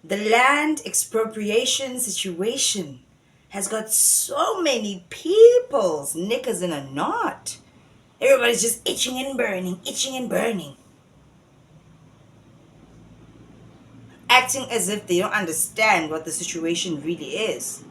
The land expropriation situation has got so many people's knickers in a knot. Everybody's just itching and burning, acting as if they don't understand what the situation really is.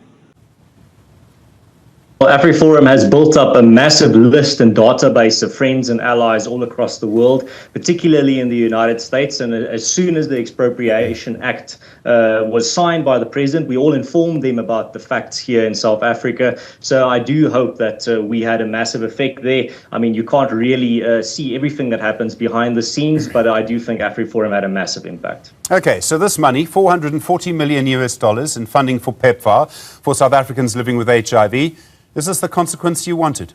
Afriforum has built up a massive list and database of friends and allies all across the world, particularly in the United States. And as soon as the Expropriation Act was signed by the president, we all informed them about the facts here in South Africa. So I do hope that we had a massive effect there. I mean, you can't really see everything that happens behind the scenes, but I do think Afriforum had a massive impact. Okay, so this money, 440 million US dollars in funding for PEPFAR, for South Africans living with HIV. Is this the consequence you wanted?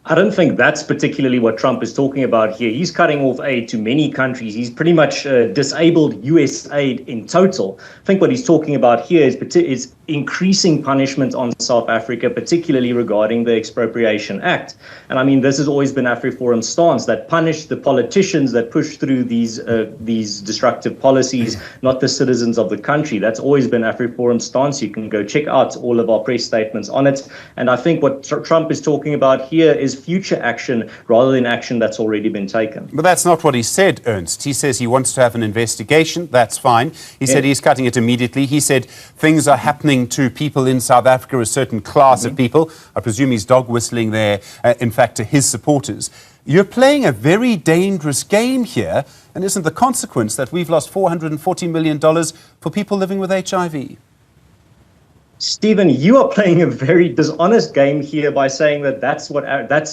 I don't think that's particularly what Trump is talking about here. He's cutting off aid to many countries. He's pretty much disabled US aid in total. I think what he's talking about here is increasing punishment on South Africa, particularly regarding the Expropriation Act. And I mean, this has always been Afriforum's stance, that punish the politicians that push through these destructive policies, not the citizens of the country. That's always been Afriforum's stance. You can go check out all of our press statements on it. And I think what Trump is talking about here is future action rather than action that's already been taken. But that's not what he said, Ernst. He says he wants to have an investigation. That's fine. He said he's cutting it immediately. He said things are happening to people in South Africa, a certain class of people. I presume he's dog whistling there, in fact, to his supporters. You're playing a very dangerous game here, and isn't the consequence that we've lost $440 million for people living with HIV? Stephen, you are playing a very dishonest game here by saying that that's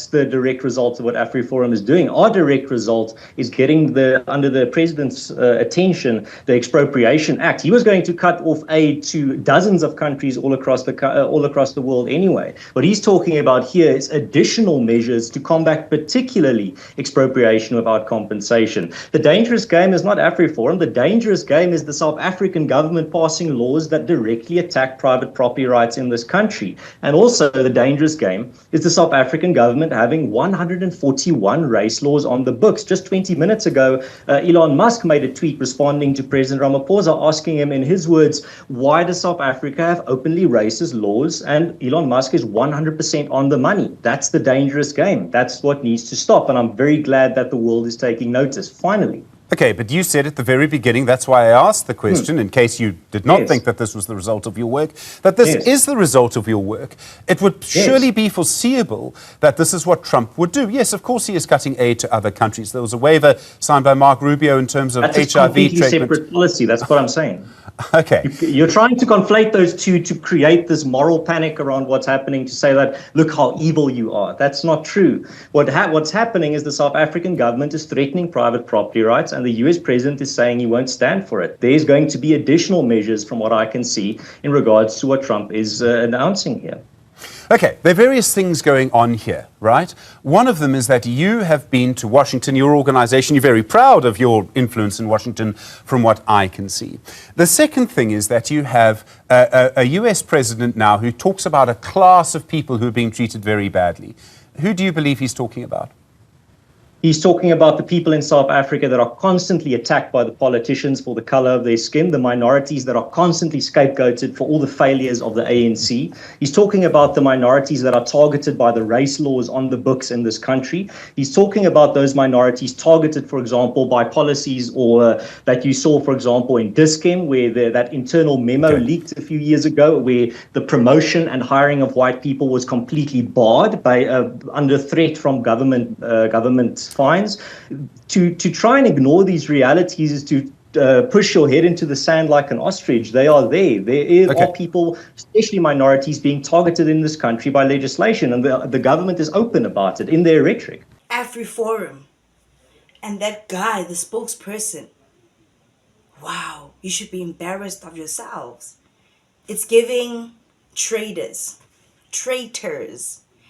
the direct result of what Afriforum is doing. Our direct result is getting under the president's attention the Expropriation Act. He was going to cut off aid to dozens of countries all across the world anyway. What he's talking about here is additional measures to combat particularly expropriation without compensation. The dangerous game is not Afriforum. The dangerous game is the South African government passing laws that directly attack private property rights in this country. And also the dangerous game is the South African government having 141 race laws on the books. Just 20 minutes ago, Elon Musk made a tweet responding to President Ramaphosa, asking him in his words, why does South Africa have openly racist laws? And Elon Musk is 100% on the money. That's the dangerous game. That's what needs to stop. And I'm very glad that the world is taking notice, finally. Okay, but you said at the very beginning, that's why I asked the question, in case you did not think that this was the result of your work, that this is the result of your work. It would surely be foreseeable that this is what Trump would do. Yes, of course he is cutting aid to other countries. There was a waiver signed by Mark Rubio in terms of HIV treatment. That's a completely separate policy. That's what I'm saying. Okay. You're trying to conflate those two to create this moral panic around what's happening, to say that, look how evil you are. That's not true. What's happening is the South African government is threatening private property rights, and the US president is saying he won't stand for it. There's going to be additional measures, from what I can see, in regards to what Trump is announcing here. Okay, there are various things going on here, right? One of them is that you have been to Washington, your organization. You're very proud of your influence in Washington, from what I can see. The second thing is that you have a US president now who talks about a class of people who are being treated very badly. Who do you believe he's talking about? He's talking about the people in South Africa that are constantly attacked by the politicians for the color of their skin, the minorities that are constantly scapegoated for all the failures of the ANC. He's talking about the minorities that are targeted by the race laws on the books in this country. He's talking about those minorities targeted, for example, by policies or that you saw, for example, in Dis-Chem, where that internal memo leaked a few years ago, where the promotion and hiring of white people was completely barred by under threat from government fines. To try and ignore these realities is to push your head into the sand like an ostrich. They are there. There are people, especially minorities, being targeted in this country by legislation, and the government is open about it in their rhetoric. Afriforum and that guy, the spokesperson. Wow, you should be embarrassed of yourselves. It's giving traitors.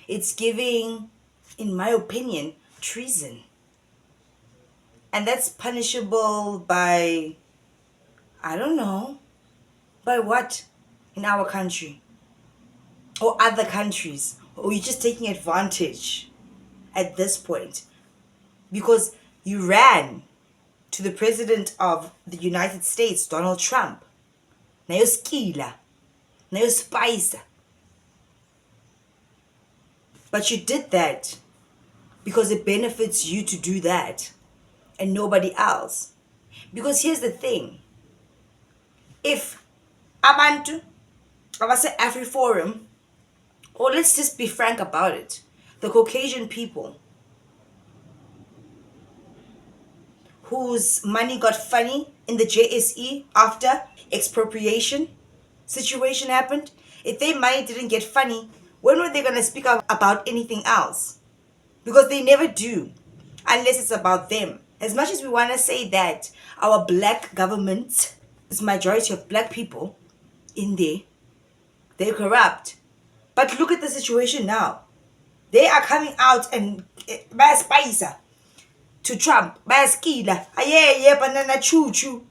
It's giving, in my opinion, treason. And that's punishable by, I don't know, by what in our country or other countries? Or you're just taking advantage at this point because you ran to the President of the United States, Donald Trump. Na yo skila, na yo spice. But you did that because it benefits you to do that and nobody else. Because here's the thing. If abantu, abase Afriforum, or let's just be frank about it, the Caucasian people whose money got funny in the JSE after expropriation situation happened, if their money didn't get funny, when were they going to speak up about anything else? Because they never do, unless it's about them. As much as we want to say that our black government is majority of black people in there, they're corrupt. But look at the situation now. They are coming out and bayaspicer to Trump, bayaskila, yeah, banana choo choo.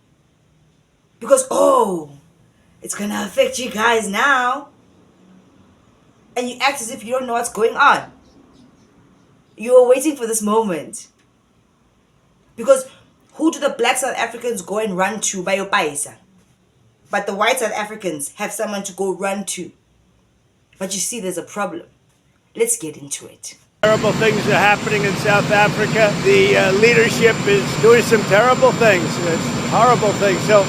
Because, oh, it's going to affect you guys now. And you act as if you don't know what's going on. You are waiting for this moment. Because who do the black South Africans go and run to by your paisa? But the white South Africans have someone to go run to. But you see, there's a problem. Let's get into it. Terrible things are happening in South Africa. The leadership is doing some terrible things. It's horrible things. So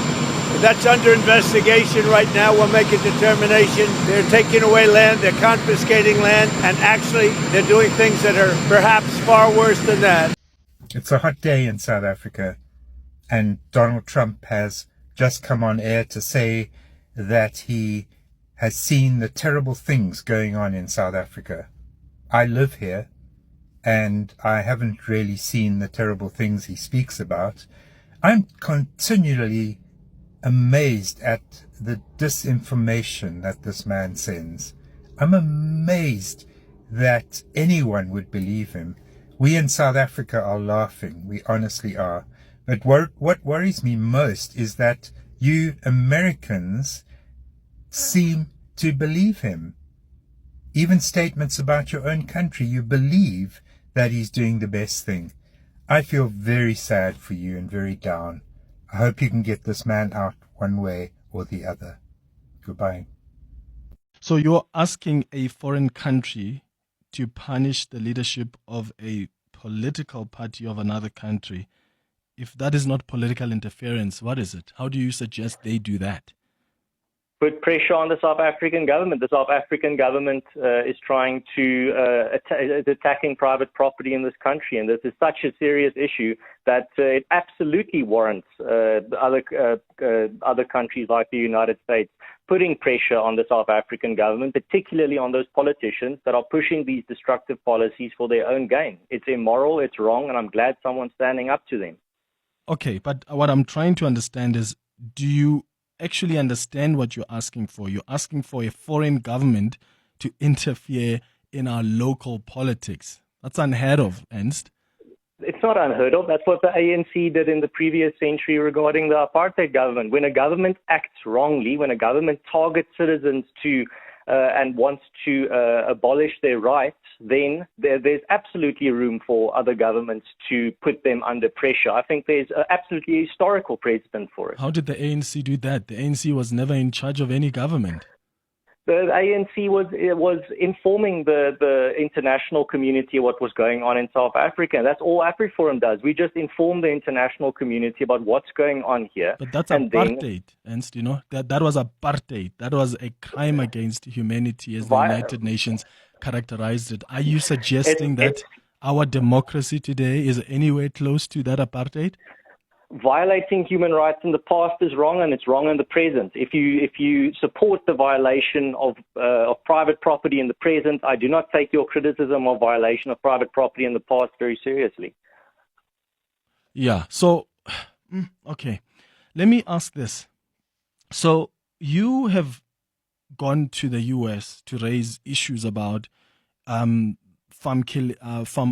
that's under investigation right now. We'll make a determination. They're taking away land, they're confiscating land, and actually they're doing things that are perhaps far worse than that. It's a hot day in South Africa, and Donald Trump has just come on air to say that he has seen the terrible things going on in South Africa. I live here, and I haven't really seen the terrible things he speaks about. I'm continually amazed at the disinformation that this man sends. I'm amazed that anyone would believe him. We in South Africa are laughing. We honestly are. But what worries me most is that you Americans seem to believe him. Even statements about your own country, you believe that he's doing the best thing. I feel very sad for you and very down. I hope you can get this man out one way or the other. Goodbye. So you're asking a foreign country to punish the leadership of a political party of another country. If that is not political interference, what is it? How do you suggest they do that? Put pressure on the South African government. The South African government is trying to attacking private property in this country, and this is such a serious issue that it absolutely warrants other countries like the United States putting pressure on the South African government, particularly on those politicians that are pushing these destructive policies for their own gain. It's immoral, it's wrong, and I'm glad someone's standing up to them. Okay, but what I'm trying to understand is, do you actually understand what you're asking for? You're asking for a foreign government to interfere in our local politics. That's unheard of, Ernst. It's not unheard of. That's what the ANC did in the previous century regarding the apartheid government. When a government acts wrongly, when a government targets citizens and wants to abolish their rights, then there's absolutely room for other governments to put them under pressure. I think there's absolutely a historical precedent for it. How did the ANC do that? The ANC was never in charge of any government. The ANC was informing the international community what was going on in South Africa. That's all Afriforum does. We just inform the international community about what's going on here. But that's apartheid, Ernst, you know. That was apartheid. That was a crime against humanity, as the United Nations characterized it. Are you suggesting that our democracy today is anywhere close to that apartheid? Violating human rights in the past is wrong, and it's wrong in the present. If you support the violation of private property in the present, I do not take your criticism of violation of private property in the past very seriously. Yeah. So, okay. Let me ask this. So you have gone to the US to raise issues about farm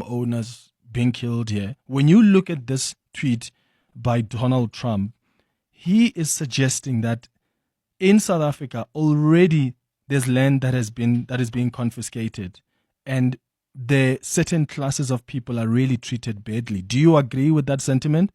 owners being killed here. When you look at this tweet by Donald Trump, he is suggesting that in South Africa already there's land that is being confiscated, and the certain classes of people are really treated badly. Do you agree with that sentiment?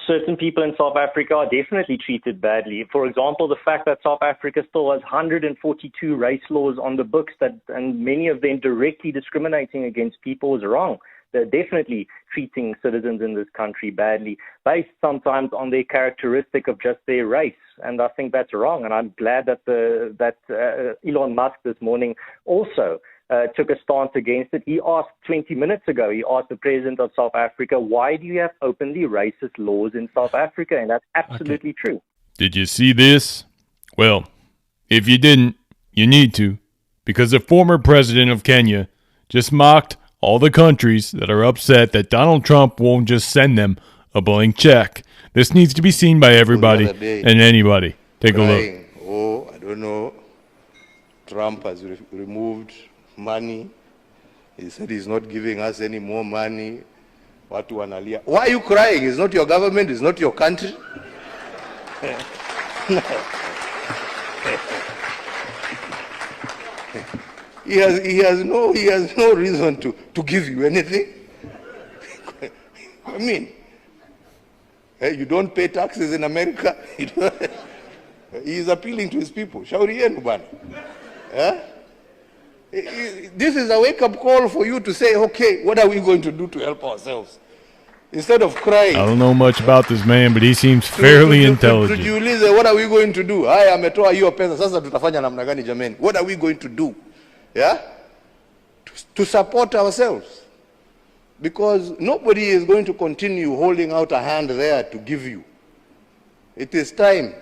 certain people in South Africa are definitely treated badly. For example, the fact that South Africa still has 142 race laws on the books and many of them directly discriminating against people is wrong. They're definitely treating citizens in this country badly, based sometimes on their characteristic of just their race. And I think that's wrong. And I'm glad that Elon Musk this morning also took a stance against it. He asked 20 minutes ago, he asked the president of South Africa, why do you have openly racist laws in South Africa? And that's absolutely true. Did you see this? Well, if you didn't, you need to, because the former president of Kenya just mocked all the countries that are upset that Donald Trump won't just send them a blank check. This needs to be seen by everybody and anybody. Take a look. Oh, I don't know. Trump has removed money. He said he's not giving us any more money. Watu wanalia. Why are you crying? It's not your government. It's not your country. He has no reason to give you anything. I mean, you don't pay taxes in America. He is appealing to his people. Shauri yenu bana. This is a wake-up call for you to say, okay, what are we going to do to help ourselves? Instead of crying. I don't know much about this man, but he seems fairly intelligent. Tujiulize, what are we going to do? Haya, ametoa hiyo pesa, sasa tutafanya namna gani jameni? What are we going to do? Yeah? To support ourselves. Because nobody is going to continue holding out a hand there to give you. It is time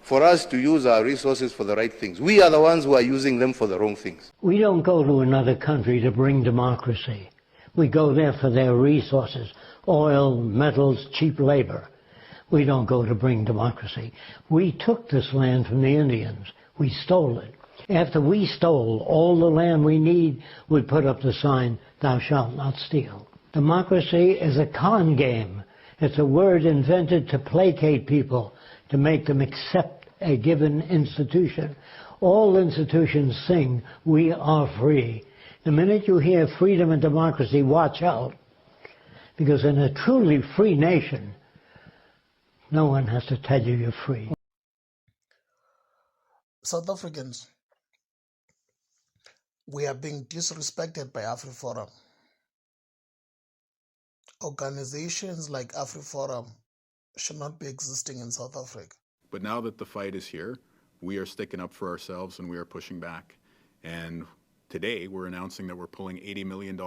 for us to use our resources for the right things. We are the ones who are using them for the wrong things. We don't go to another country to bring democracy. We go there for their resources, oil, metals, cheap labor. We don't go to bring democracy. We took this land from the Indians. We stole it. After we stole all the land we need, we put up the sign, "Thou shalt not steal." Democracy is a con game. It's a word invented to placate people, to make them accept a given institution. All institutions sing, "We are free." The minute you hear freedom and democracy, watch out. Because in a truly free nation, no one has to tell you you're free. South Africans, we are being disrespected by Afriforum. Organizations like Afriforum should not be existing in South Africa. But now that the fight is here, we are sticking up for ourselves and we are pushing back. And today we're announcing that we're pulling $80 million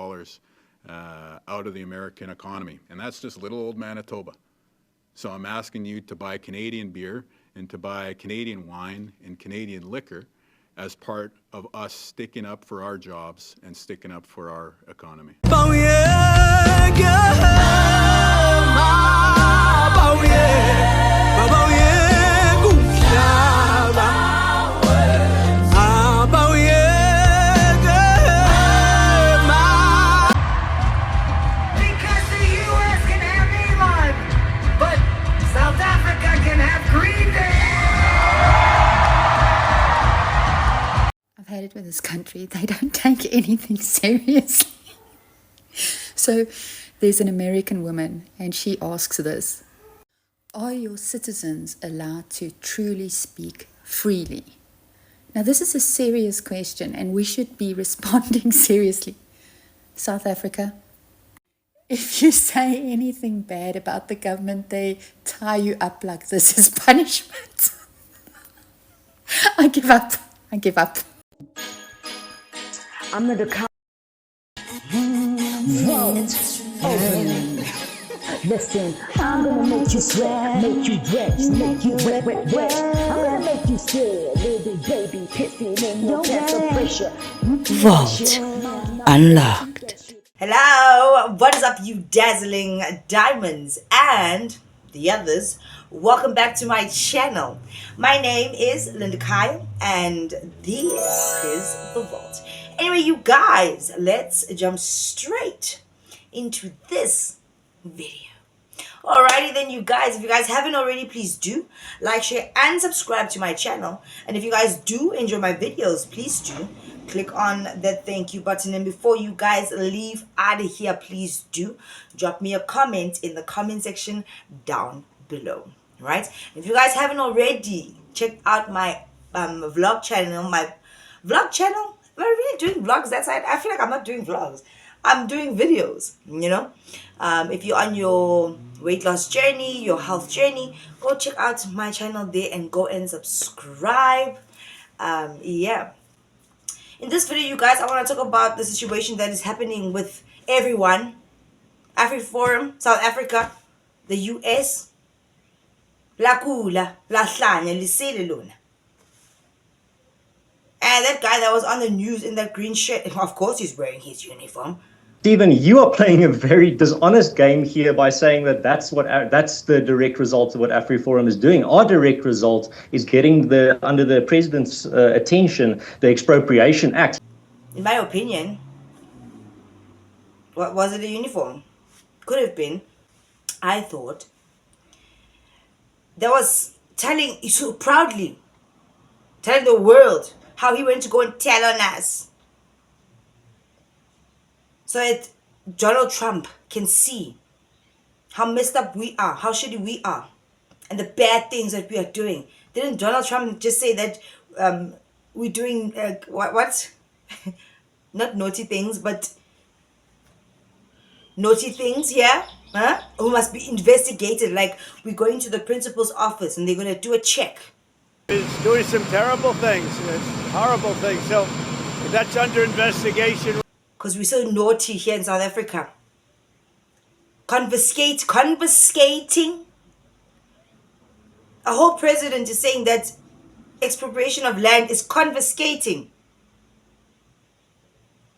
out of the American economy. And that's just little old Manitoba. So I'm asking you to buy Canadian beer and to buy Canadian wine and Canadian liquor as part of us sticking up for our jobs and sticking up for our economy. With this country, they don't take anything seriously. So there's an American woman and she asks this: are your citizens allowed to truly speak freely? Now this is a serious question and we should be responding seriously. South Africa, if you say anything bad about the government, they tie you up like this as punishment. I give up. I'm the Listen, I'm gonna make you sweat, make you wet, make you wet. I'm gonna make you scared, little baby, pissing in your vessel pressure. Vault unlocked. Hello, what is up, you dazzling diamonds and the others? Welcome back to my channel. My name is Lynn and this is the Vault. Anyway, you guys, let's jump straight into this video. Alrighty then, you guys. If you guys haven't already, please do like, share, and subscribe to my channel. And if you guys do enjoy my videos, please do click on that thank you button. And before you guys leave out of here, please do drop me a comment in the comment section down below. Right? If you guys haven't already, check out my vlog channel. My vlog channel. Am I really doing vlogs? That's I feel like I'm not doing vlogs. I'm doing videos, you know. If you're on your weight loss journey, your health journey, go check out my channel there and go and subscribe. Yeah. In this video, you guys, I want to talk about the situation that is happening with everyone. Afriforum, South Africa, the US, la kula, la hlanya, lisele lona. And that guy that was on the news in that green shirt, of course he's wearing his uniform. Stephen, you are playing a very dishonest game here by saying that that's the direct result of what Afriforum is doing. Our direct result is getting under the president's attention the Expropriation Act. In my opinion, what was it, a uniform? Could have been. I thought that was telling so proudly, telling the world how he went to go and tell on us, so that Donald Trump can see how messed up we are, how shitty we are, and the bad things that we are doing. Didn't Donald Trump just say that we're doing what? Not naughty things, but naughty things here? Huh? Who must be investigated? Like we're going to the principal's office and they're going to do a check. It's doing some terrible things. It's horrible things. So that's under investigation. Because we're so naughty here in South Africa. Confiscating. A whole president is saying that expropriation of land is confiscating.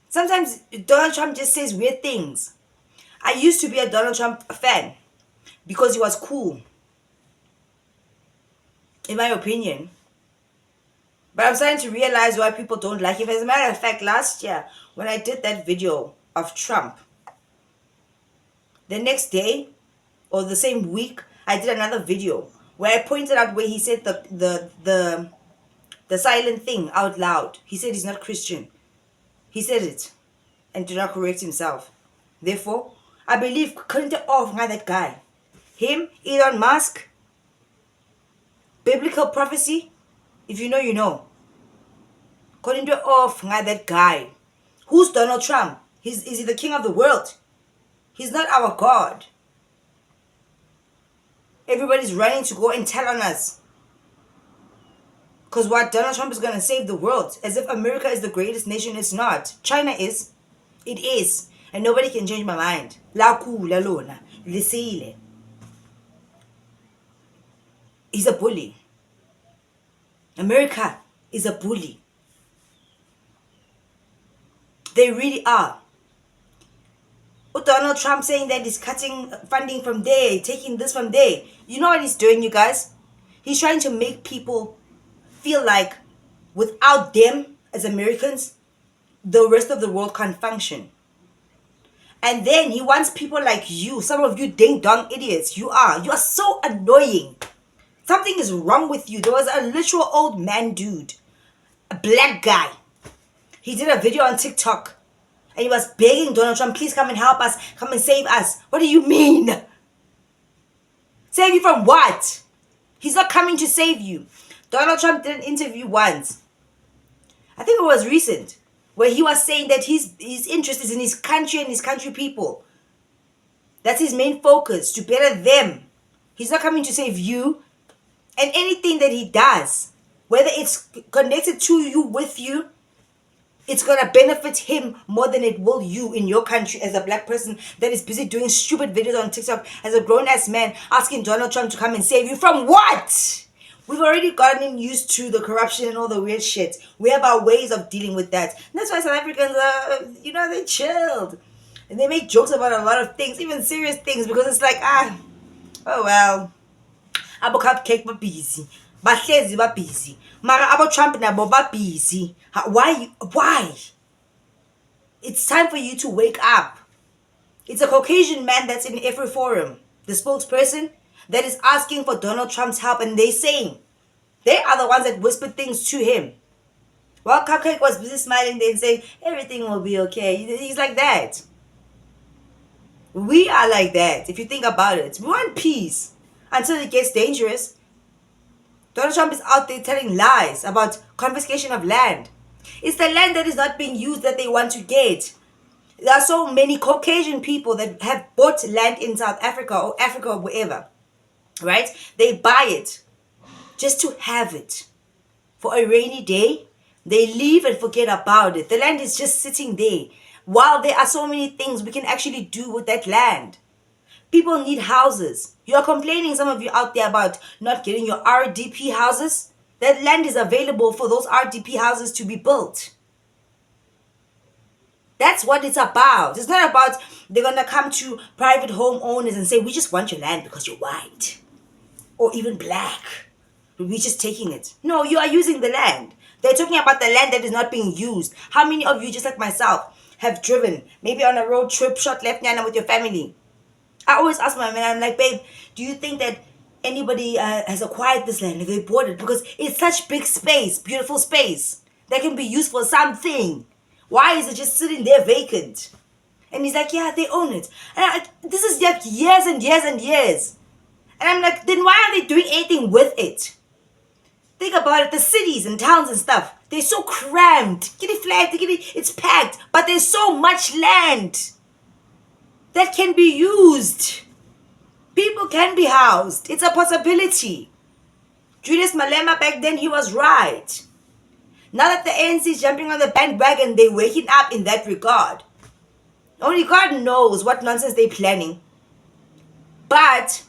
Sometimes Donald Trump just says weird things. I used to be a Donald Trump fan because he was cool, in my opinion. But I'm starting to realize why people don't like him. As a matter of fact, last year, when I did that video of Trump, the next day, or the same week, I did another video where I pointed out where he said the silent thing out loud. He said he's not Christian. He said it and did not correct himself. Therefore, I believe couldn't off that guy. Him, Elon Musk, biblical prophecy. If you know, you know. Couldn't do off that guy. Who's Donald Trump? Is he the king of the world? He's not our God. Everybody's running to go and tell on us. Because what? Donald Trump is going to save the world. As if America is the greatest nation. It's not. China is. It is. And nobody can change my mind. La kula lona. Lisile. He's a bully. America is a bully. They really are. Donald Trump saying that he's cutting funding from there, taking this from there. You know what he's doing, you guys? He's trying to make people feel like without them as Americans, the rest of the world can't function. And then he wants people like you, some of you ding-dong idiots, you are so annoying. Something is wrong with you. There was a literal old man dude, a black guy. He did a video on TikTok and he was begging Donald Trump, please come and help us, come and save us. What do you mean? Save you from what? He's not coming to save you. Donald Trump did an interview once, I think it was recent, where he was saying that his interest is in his country and his country people. That's his main focus, to better them. He's not coming to save you. And anything that he does, whether it's connected to you, with you, it's going to benefit him more than it will you in your country as a black person that is busy doing stupid videos on TikTok as a grown-ass man asking Donald Trump to come and save you from what? We've already gotten used to the corruption and all the weird shit. We have our ways of dealing with that. And that's why South Africans are, they chilled. And they make jokes about a lot of things, even serious things, because it's like, oh well. Abo cupcake ba busy. Bahlezi ba busy. Mara abo Trump nabo ba busy. Why? It's time for you to wake up. It's a Caucasian man that's in Afriforum. the spokesperson, that is asking for Donald Trump's help, and they are the ones that whispered things to him. While Cupcake was busy smiling there and saying, everything will be okay. He's like that. We are like that, if you think about it. We want peace until it gets dangerous. Donald Trump is out there telling lies about confiscation of land. It's the land that is not being used that they want to get. There are so many Caucasian people that have bought land in South Africa or wherever, right? They buy it just to have it. For a rainy day, they leave and forget about it. The land is just sitting there. While there are so many things we can actually do with that land. People need houses. You are complaining, some of you out there, about not getting your RDP houses. That land is available for those RDP houses to be built. That's what it's about. It's not about they're going to come to private homeowners and say, we just want your land because you're white. Or even black. We're just taking it. No, you are using the land. They're talking about the land that is not being used. How many of you, just like myself, have driven, maybe on a road trip, short left Nana with your family? I always ask my man, I'm like, babe, do you think that anybody has acquired this land? Have they bought it? Because it's such big space, beautiful space, that can be used for something. Why is it just sitting there vacant? And he's like, yeah, they own it. And this is like years and years and years. And I'm like, then why aren't they doing anything with it? Think about it, the cities and towns and stuff, they're so crammed. Get it flat, it's packed, but there's so much land that can be used. People can be housed. It's a possibility. Julius Malema back then, he was right. Now that the ANC is jumping on the bandwagon, they're waking up in that regard. Only God knows what nonsense they're planning. But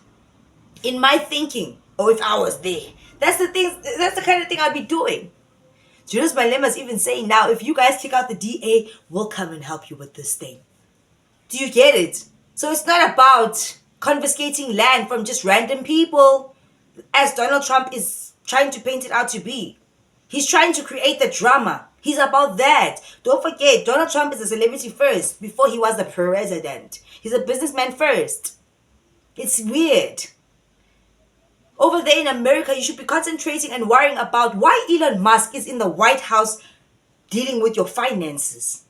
in my thinking, or if I was there, that's the kind of thing I'd be doing. Julius Malema is even saying now, if you guys kick out the DA, we'll come and help you with this thing. Do you get it? So it's not about confiscating land from just random people, as Donald Trump is trying to paint it out to be. He's trying to create the drama. He's about that. Don't forget, Donald Trump is a celebrity first before he was the president. He's a businessman first. It's weird. Over there in America, you should be concentrating and worrying about why Elon Musk is in the White House dealing with your finances.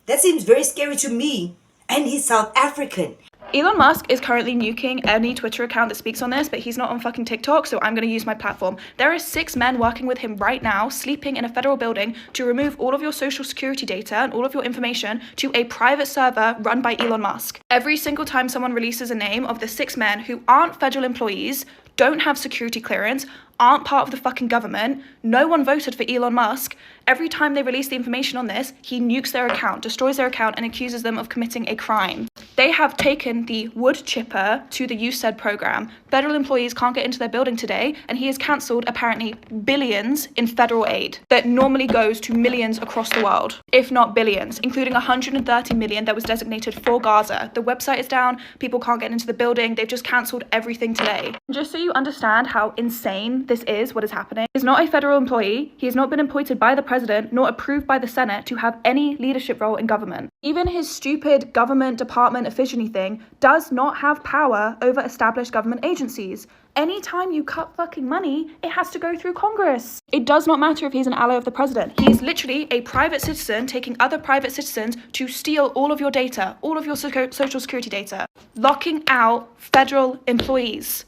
That seems very scary to me. And he's South African. Elon Musk is currently nuking any Twitter account that speaks on this, but he's not on fucking TikTok, so I'm going to use my platform. There are 6 men working with him right now, sleeping in a federal building, to remove all of your social security data and all of your information to a private server run by Elon Musk. Every single time someone releases a name of the 6 men who aren't federal employees, don't have security clearance, aren't part of the fucking government, no one voted for Elon Musk, every time they release the information on this, he nukes their account, destroys their account, and accuses them of committing a crime. They have taken the wood chipper to the USAID program. Federal employees can't get into their building today, and he has cancelled apparently billions in federal aid that normally goes to millions across the world, if not billions, including 130 million that was designated for Gaza. The website is down, people can't get into the building, they've just cancelled everything today. Just so you understand how insane this is, what is happening. He's not a federal employee, he has not been appointed by the president nor approved by the Senate to have any leadership role in government. Even his stupid government department officially thing does not have power over established government agencies. Anytime you cut fucking money, it has to go through Congress. It does not matter if he's an ally of the president. He is literally a private citizen taking other private citizens to steal all of your data, all of your social security data, locking out federal employees.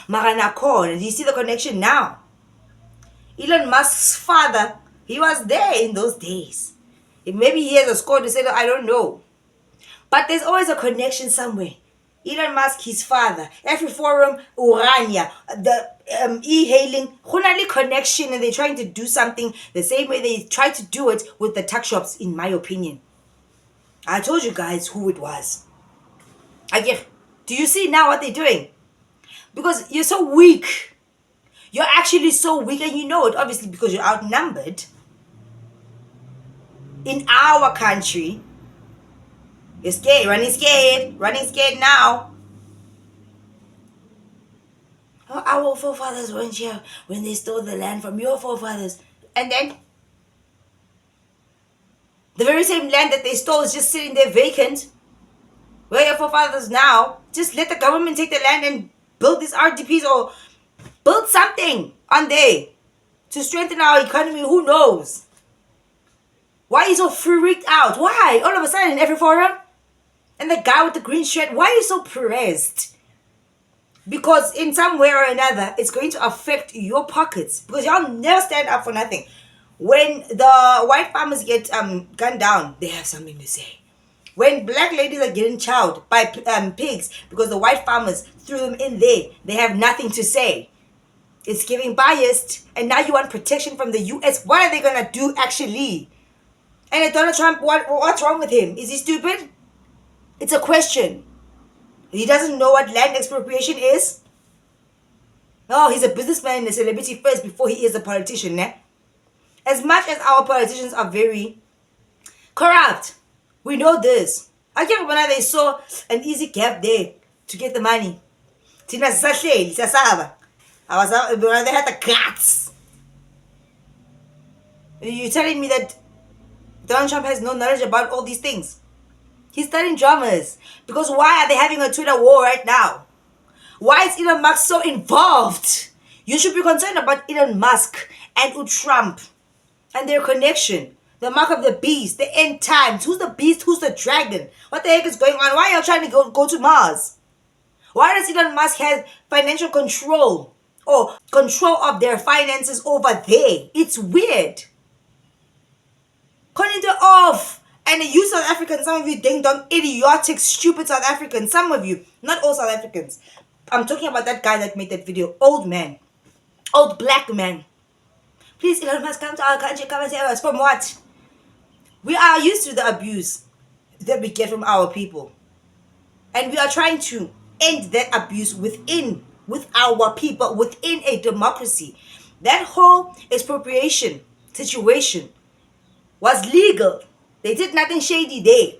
Maranakon, do you see the connection now? Elon Musk's father, he was there in those days. Maybe he has a score to say that, I don't know. But there's always a connection somewhere. Elon Musk, his father, Afriforum, Urania, the e-hailing, Hunali connection, and they're trying to do something the same way they tried to do it with the tuck shops, in my opinion. I told you guys who it was. Do you see now what they're doing? Because you're so weak. You're actually so weak, and you know it, obviously, because you're outnumbered. In our country, you're scared, running scared now. Oh, our forefathers weren't here when they stole the land from your forefathers. And then, the very same land that they stole is just sitting there vacant. Where are your forefathers now? Just let the government take the land and build these RDPs or build something on there to strengthen our economy. Who knows? Why are you so freaked out? Why? All of a sudden in every forum? And the guy with the green shirt, why are you so pressed? Because in some way or another, it's going to affect your pockets. Because y'all never stand up for nothing. When the white farmers get gunned down, they have something to say. When black ladies are getting chowed by pigs because the white farmers threw them in there, they have nothing to say. It's giving biased. And now you want protection from the US. What are they going to do actually? And Donald Trump, what's wrong with him? Is he stupid? It's a question. He doesn't know what land expropriation is? Oh, he's a businessman and a celebrity first before he is a politician, né? As much as our politicians are very corrupt, we know this. I can't remember they saw an easy gap there to get the money. Tina Sashay, Sasaba. They had the guts. You're telling me that Donald Trump has no knowledge about all these things? He's studying dramas. Because why are they having a Twitter war right now? Why is Elon Musk so involved? You should be concerned about Elon Musk and Trump and their connection. The mark of the beast, the end times. Who's the beast? Who's the dragon? What the heck is going on? Why are you trying to go to Mars? Why does Elon Musk have financial control or control of their finances over there? It's weird. Calling it off. And you South Africans, some of you ding-dong, idiotic, stupid South Africans, some of you, not all South Africans. I'm talking about that guy that made that video. Old man. Old black man. Please, Elon Musk, come to our country, come and save us. From what? We are used to the abuse that we get from our people. And we are trying to end that abuse with our people, within a democracy. That whole expropriation situation was legal. They did nothing shady there.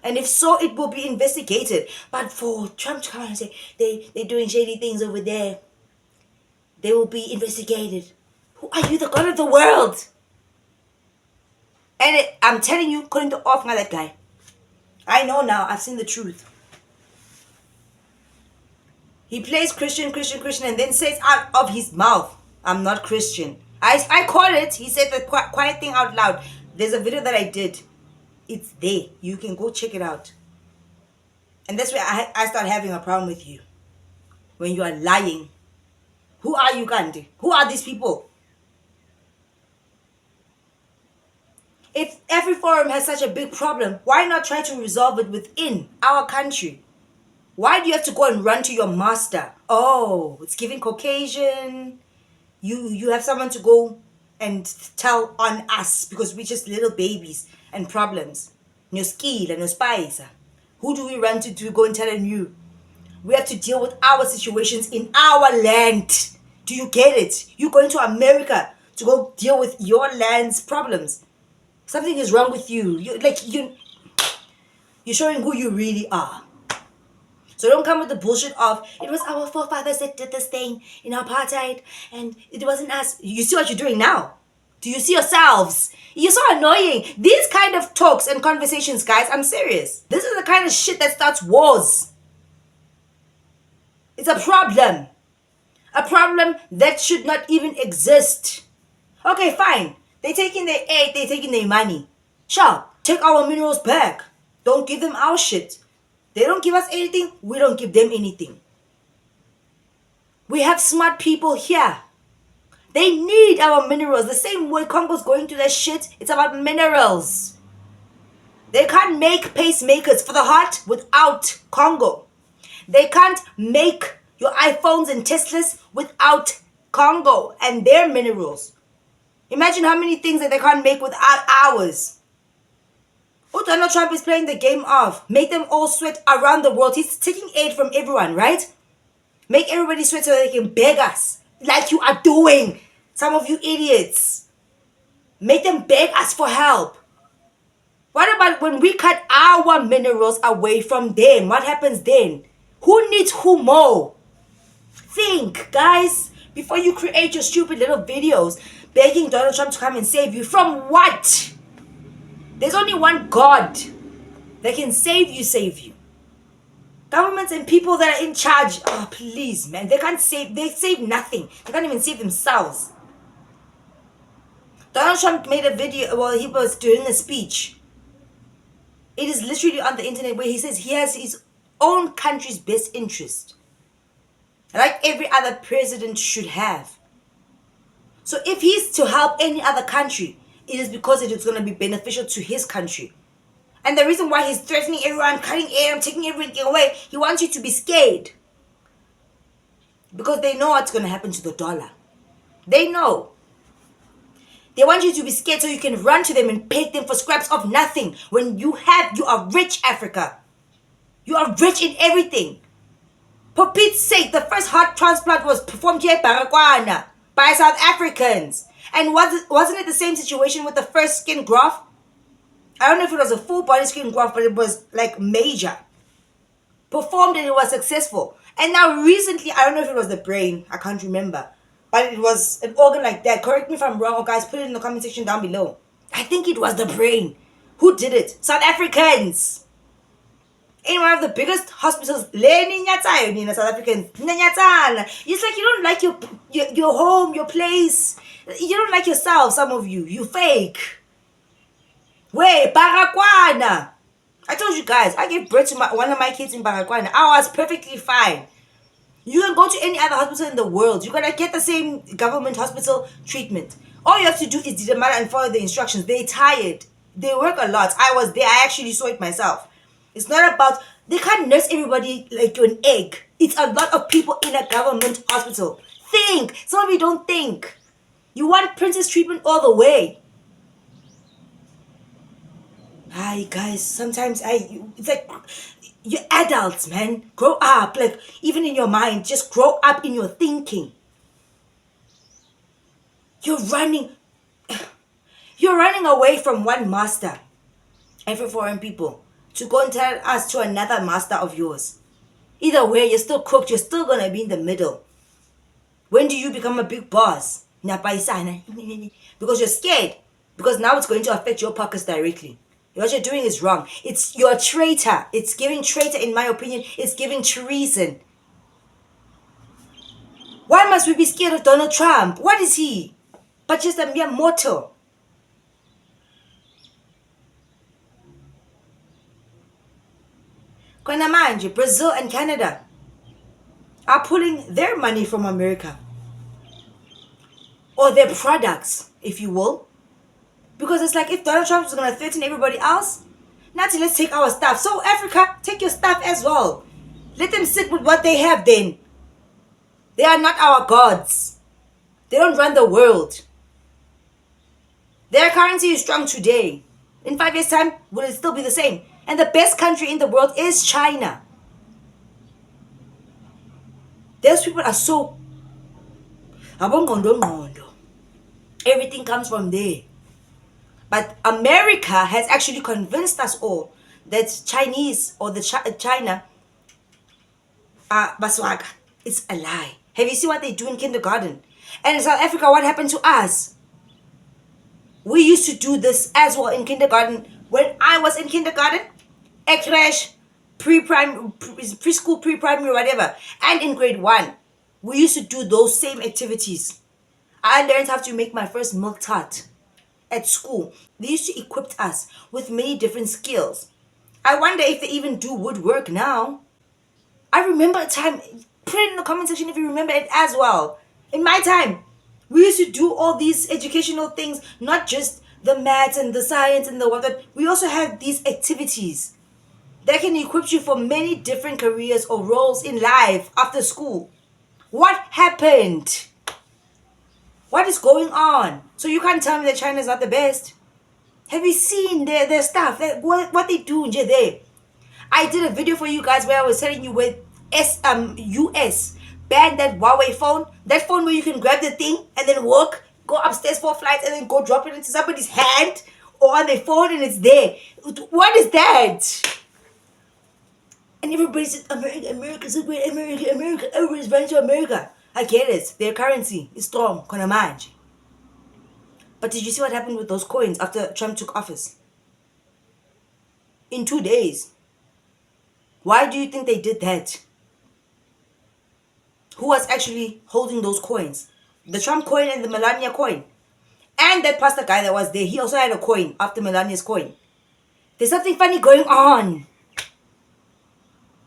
And if so, it will be investigated. But for Trump to come and say, they're doing shady things over there, they will be investigated. Who are you, the God of the world? And I'm telling you, couldn't off my that guy. I know now, I've seen the truth. He plays Christian, and then says out of his mouth, I'm not Christian. I caught it. He said the quiet thing out loud. There's a video that I did. It's there. You can go check it out. And that's where I start having a problem with you. When you are lying. Who are you, Gandhi? Who are these people? If Afriforum has such a big problem, why not try to resolve it within our country? Why do you have to go and run to your master? Oh, it's giving Caucasian. You have someone to go and tell on us because we're just little babies and problems. No skill and no spice. Who do we run to go and tell on you? We have to deal with our situations in our land. Do you get it? You're going to America to go deal with your land's problems. Something is wrong with you. You're showing who you really are. So don't come with the bullshit of, it was our forefathers that did this thing in apartheid and it wasn't us. You see what you're doing now? Do you see yourselves? You're so annoying. These kind of talks and conversations, guys, I'm serious. This is the kind of shit that starts wars. It's a problem. A problem that should not even exist. Okay, fine. They're taking their aid, they're taking their money. Sure, take our minerals back. Don't give them our shit. They don't give us anything, we don't give them anything. We have smart people here. They need our minerals. The same way Congo's going to that shit, it's about minerals. They can't make pacemakers for the heart without Congo. They can't make your iPhones and Teslas without Congo and their minerals. Imagine how many things that they can't make without ours. Oh, Donald Trump is playing the game of make them all sweat around the world. He's taking aid from everyone, right? Make everybody sweat so that they can beg us. Like you are doing. Some of you idiots. Make them beg us for help. What about when we cut our minerals away from them? What happens then? Who needs who more? Think, guys, before you create your stupid little videos begging Donald Trump to come and save you. From what? There's only one God that can save you, Governments and people that are in charge, oh please, man, they save nothing. They can't even save themselves. Donald Trump made a video while he was doing a speech. It is literally on the internet where he says he has his own country's best interest. Like every other president should have. So if he's to help any other country, it is because it is going to be beneficial to his country. And the reason why he's threatening everyone, cutting air, taking everything away, he wants you to be scared. Because they know what's going to happen to the dollar. They know. They want you to be scared so you can run to them and beg them for scraps of nothing. When you are rich, Africa. You are rich in everything. For Pete's sake, the first heart transplant was performed here in Baragwana by South Africans. And wasn't it the same situation with the first skin graft? I don't know if it was a full body skin graft, but it was like major. Performed and it was successful. And now recently, I don't know if it was the brain. I can't remember. But it was an organ like that. Correct me if I'm wrong, or guys, put it in the comment section down below. I think it was the brain. Who did it? South Africans. In one of the biggest hospitals, South Africans. It's like you don't like your home, your place. You don't like yourself, some of you. You fake. Wait, Baragwana. I told you guys, I gave birth to one of my kids in Baragwana. I was perfectly fine. You can go to any other hospital in the world. You're going to get the same government hospital treatment. All you have to do is demand and follow the instructions. They're tired. They work a lot. I was there. I actually saw it myself. It's not about... They can't nurse everybody like you're an egg. It's a lot of people in a government hospital. Think. Some of you don't think. You want princess treatment all the way. Hi, guys. Sometimes it's like... You're adults, man. Grow up. Like, even in your mind, just grow up in your thinking. You're running away from one master. Afriforum people. To go and tell us to another master of yours. Either way, you're still cooked. You're still going to be in the middle. When do you become a big boss? Because you're scared. Because now it's going to affect your pockets directly. What you're doing is wrong. You're a traitor. It's giving traitor, in my opinion. It's giving treason. Why must we be scared of Donald Trump? What is he? But just a mere mortal. Kwana manje, Brazil and Canada are pulling their money from America. Or their products, if you will. Because it's like if Donald Trump is going to threaten everybody else, Natty, let's take our stuff. So Africa, take your stuff as well. Let them sit with what they have then. They are not our gods. They don't run the world. Their currency is strong today. In 5 years' time, will it still be the same? And the best country in the world is China. Those people are so... Everything comes from there. But America has actually convinced us all that Chinese or the China are baswaga. It's a lie. Have you seen what they do in kindergarten? And in South Africa, what happened to us? We used to do this as well in kindergarten. When I was in kindergarten, a crash, preschool, pre-primary, whatever, and in grade 1, we used to do those same activities. I learned how to make my first milk tart at school. They used to equip us with many different skills. I wonder if they even do woodwork now. I remember a time, put it in the comment section if you remember it as well. In my time, we used to do all these educational things, not just the maths and the science and the what. We also have these activities that can equip you for many different careers or roles in life after school. What happened? What is going on? So you can't tell me that China is not the best. Have you seen their stuff? What they do there? I did a video for you guys where I was telling you with US banned that Huawei phone. That phone where you can grab the thing and then walk, go upstairs 4 flights and then go drop it into somebody's hand or on their phone and it's there. What is that? And everybody says, America's so great, America, everybody's running to America. I get it. Their currency is strong. But did you see what happened with those coins after Trump took office? In 2 days. Why do you think they did that? Who was actually holding those coins? The Trump coin and the Melania coin. And that pastor guy that was there, he also had a coin after Melania's coin. There's something funny going on.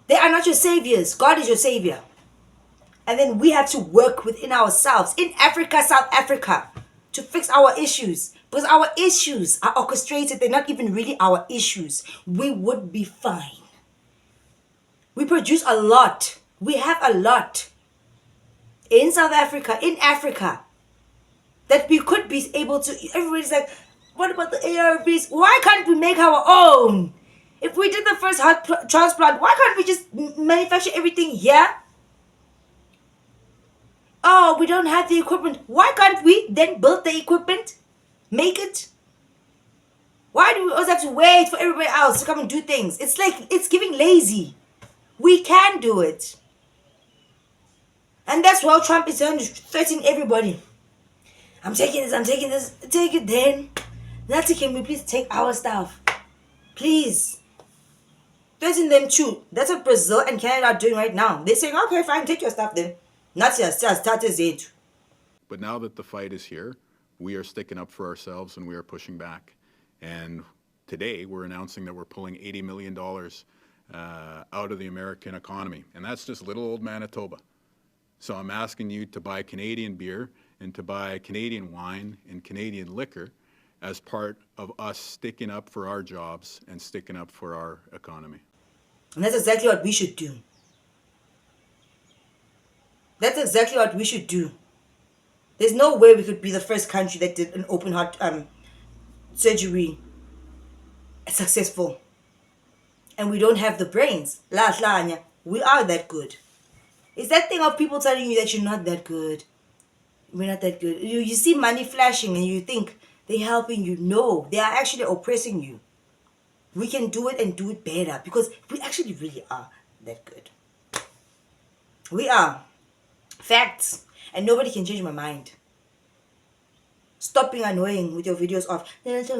They are not your saviors. God is your savior. And then we have to work within ourselves, in Africa, South Africa, to fix our issues. Because our issues are orchestrated. They're not even really our issues. We would be fine. We produce a lot. We have a lot in South Africa, in Africa, that we could be able to. Everybody's like, what about the ARVs? Why can't we make our own? If we did the first heart transplant, why can't we just manufacture everything here? Oh, we don't have the equipment. Why can't we then build the equipment? Make it? Why do we always have to wait for everybody else to come and do things? It's like, it's giving lazy. We can do it. And that's why Trump is threatening everybody. I'm taking this, I'm taking this. Take it then. Natty, can we please take our stuff? Please. Threaten them too. That's what Brazil and Canada are doing right now. They're saying, okay, fine, take your stuff then. Natty has started it. But now that the fight is here, we are sticking up for ourselves and we are pushing back. And today we're announcing that we're pulling $80 million out of the American economy. And that's just little old Manitoba. So I'm asking you to buy Canadian beer and to buy Canadian wine and Canadian liquor as part of us sticking up for our jobs and sticking up for our economy. And that's exactly what we should do. That's exactly what we should do. There's no way we could be the first country that did an open heart surgery successful. And we don't have the brains. We are that good. It's that thing of people telling you that you're not that good. We're not that good. You see money flashing and you think they're helping you. No, they are actually oppressing you. We can do it and do it better because we actually really are that good. We are. Facts. And nobody can change my mind. Stop being annoying with your videos of,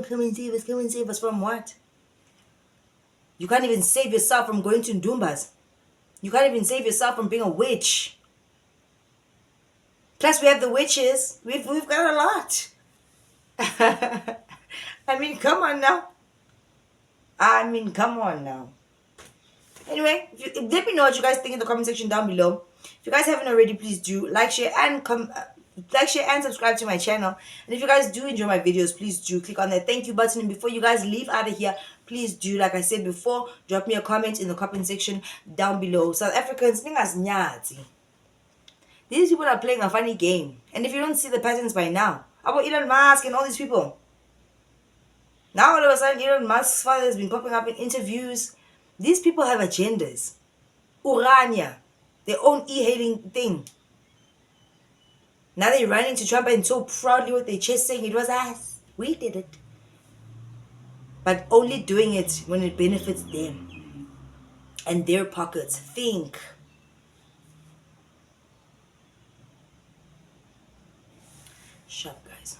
come and save us from what? You can't even save yourself from going to Ndumbas. You can't even save yourself from being a witch. Plus we have the witches. We've got a lot. I mean, come on now. Anyway, let me know what you guys think in the comment section down below. If you guys haven't already, please do like, share, and subscribe to my channel. And if you guys do enjoy my videos, please do click on that thank you button. And before you guys leave out of here, please do, like I said before, drop me a comment in the comment section down below. South Africans, these people are playing a funny game. And if you don't see the patterns by now, about Elon Musk and all these people. Now all of a sudden, Elon Musk's father has been popping up in interviews. These people have agendas. Urania. Their own e-hailing thing. Now they're running to Trump and so proudly with their chest saying it was us. We did it. But only doing it when it benefits them. And their pockets. Think. Sharp, guys.